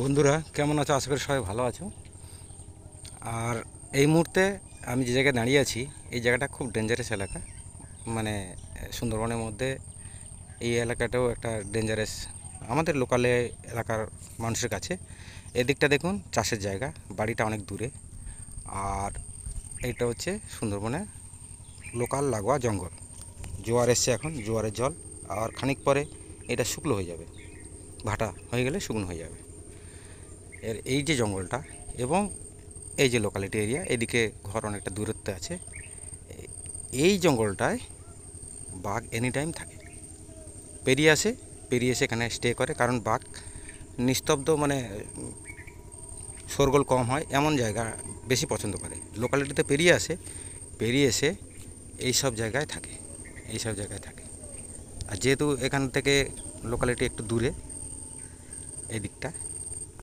বন্ধুরা কেমন আছো? আশা করি সবাই ভালো আছো। আর এই মুহূর্তে আমি যে জায়গায় দাঁড়িয়ে আছি, এই জায়গাটা খুব ডেঞ্জারাস এলাকা। মানে সুন্দরবনের মধ্যে এই এলাকাটাও একটা ডেঞ্জারাস আমাদের লোকালে এলাকার মানুষের কাছে। এদিকটা দেখুন চাষের জায়গা, বাড়িটা অনেক দূরে। আর এইটা হচ্ছে সুন্দরবনের লোকাল লাগোয়া জঙ্গল। জোয়ার এসছে, এখন জোয়ারের জল। আর খানিক পরে এটা শুকনো হয়ে যাবে, ভাটা হয়ে গেলে শুকনো হয়ে যাবে। এই যে জঙ্গলটা এবং এই যে লোকালিটি এরিয়া, এদিকে ঘর অনেকটা দূরত্বে আছে। এই জঙ্গলটায় বাঘ এনি টাইম থাকে, পেরিয়ে আসে, পেরিয়ে এসে এখানে স্টে করে। কারণ বাঘ নিস্তব্ধ, মানে শোরগোল কম হয় এমন জায়গা বেশি পছন্দ করে। লোকালিটিতে পেরিয়ে আসে, পেরিয়ে এসে এইসব জায়গায় থাকে, এইসব জায়গায় থাকে। আর যেহেতু এখান থেকে লোকালিটি একটু দূরে, এই দিকটা,